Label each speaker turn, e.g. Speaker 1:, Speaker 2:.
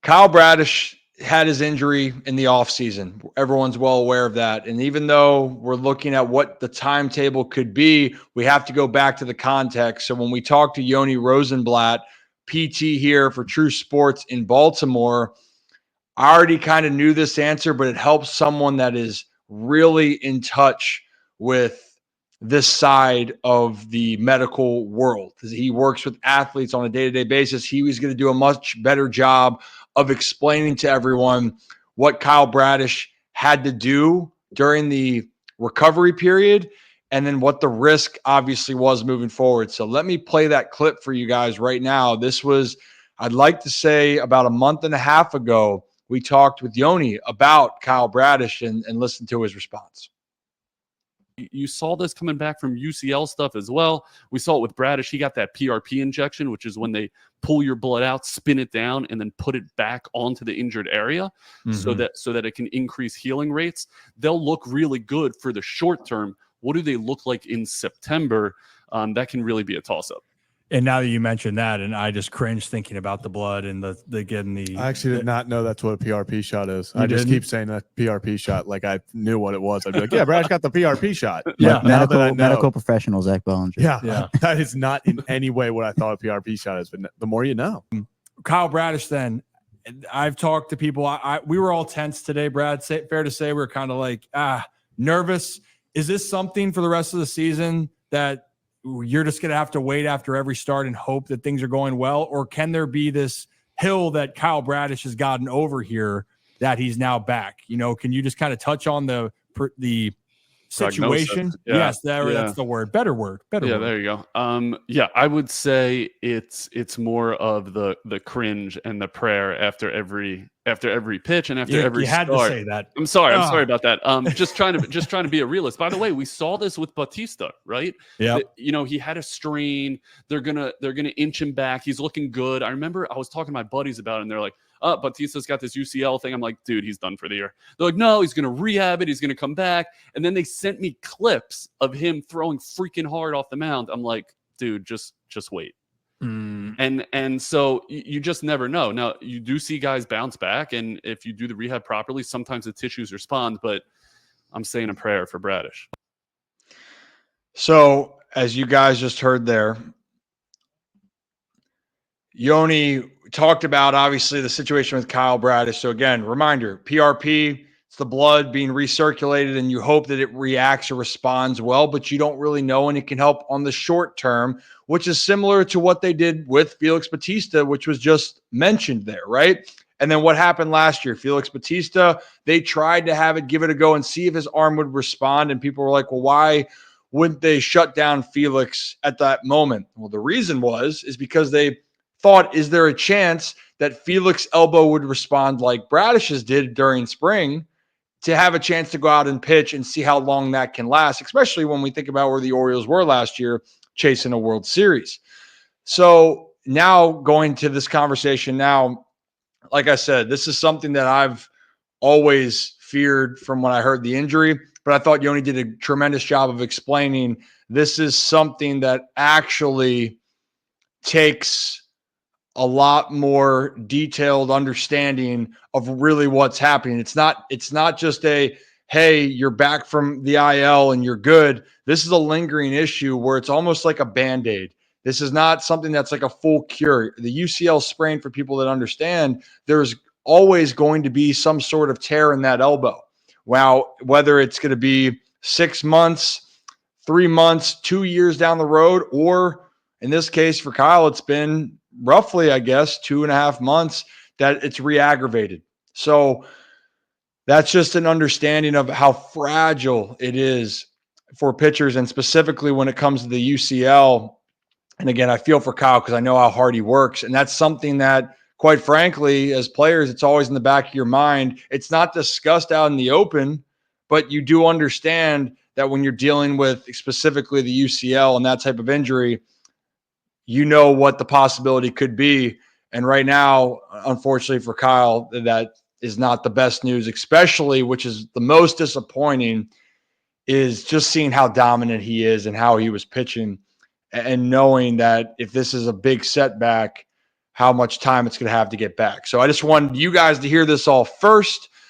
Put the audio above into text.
Speaker 1: Kyle Bradish had his injury in the offseason. Everyone's well aware of that. And even though we're looking at what the timetable could be, we have to go back to the context. So when we talk to Yoni Rosenblatt, PT here for True Sports in Baltimore, I already kind of knew this answer, but it helps someone that is really in touch with this side of the medical world. He works with athletes on a day-to-day basis. He was going to do a much better job of explaining to everyone what Kyle Bradish had to do during the recovery period and then what the risk obviously was moving forward. So let me play that clip for you guys right now. This was, I'd like to say, about a month and a half ago. We talked with Yoni about Kyle Bradish and listened to his response.
Speaker 2: You saw this coming back from UCL stuff as well. We saw it with Bradish. He got that PRP injection, which is when they pull your blood out, spin it down, and then put it back onto the injured area so that it can increase healing rates. They'll look really good for the short term. What do they look like in September? That can really be a toss-up.
Speaker 3: And now that you mentioned that, and I just cringe thinking about the blood and the getting the.
Speaker 4: I actually did not know that's what a PRP shot is. I just keep saying that PRP shot like I knew what it was. I'd be like, yeah, Bradish got the PRP shot.
Speaker 3: Yeah,
Speaker 5: medical professional Zach Bellinger.
Speaker 4: Yeah, that is not in any way what I thought a PRP shot is. But the more you know.
Speaker 3: Kyle Bradish, then I've talked to people. We were all tense today, Brad. Fair to say we're kind of like nervous. Is this something for the rest of the season that you're just going to have to wait after every start and hope that things are going well? Or can there be this hill that Kyle Bradish has gotten over here that he's now back? You know, can you just kind of touch on the situation? Yes, that's the word. Better word.
Speaker 2: Yeah, there you go. Yeah, I would say it's more of the cringe and the prayer after every pitch and after every start.
Speaker 3: You had to say that.
Speaker 2: I'm sorry about that. Just trying to be a realist. By the way, we saw this with Bautista, right?
Speaker 3: Yeah.
Speaker 2: You know, he had a strain. They're gonna inch him back. He's looking good. I remember I was talking to my buddies about it, and they're like, Bautista's got this UCL thing. I'm like, dude, he's done for the year. They're like, no, he's going to rehab it. He's going to come back. And then they sent me clips of him throwing freaking hard off the mound. I'm like, dude, just wait. And so you just never know. Now, you do see guys bounce back. And if you do the rehab properly, sometimes the tissues respond. But I'm saying a prayer for Bradish.
Speaker 1: So as you guys just heard there, Yoni talked about, obviously, the situation with Kyle Bradish. So, again, reminder, PRP, it's the blood being recirculated, and you hope that it reacts or responds well, but you don't really know, and it can help on the short term, which is similar to what they did with Felix Bautista, which was just mentioned there, right? And then what happened last year? Felix Bautista, they tried to give it a go and see if his arm would respond, and people were like, well, why wouldn't they shut down Felix at that moment? Well, the reason is because they thought, is there a chance that Felix elbow would respond like Bradish's did during spring to have a chance to go out and pitch and see how long that can last, especially when we think about where the Orioles were last year chasing a World Series. So now going to this conversation now, like I said, this is something that I've always feared from when I heard the injury, but I thought Yoni did a tremendous job of explaining this is something that actually takes a lot more detailed understanding of really what's happening. It's not just a, hey, you're back from the IL and you're good. This is a lingering issue where it's almost like a Band-Aid. This is not something that's like a full cure. The UCL sprain, for people that understand, there's always going to be some sort of tear in that elbow. Wow, whether it's going to be 6 months, 3 months, 2 years down the road, or in this case for Kyle, it's been roughly, I guess, 2.5 months that it's re-aggravated. So that's just an understanding of how fragile it is for pitchers, and specifically when it comes to the UCL. And again, I feel for Kyle because I know how hard he works. And that's something that, quite frankly, as players, it's always in the back of your mind. It's not discussed out in the open, but you do understand that when you're dealing with specifically the UCL and that type of injury, you know what the possibility could be. And right now, unfortunately for Kyle, that is not the best news, especially, which is the most disappointing, is just seeing how dominant he is and how he was pitching, and knowing that if this is a big setback, how much time it's going to have to get back. So I just wanted you guys to hear this all first.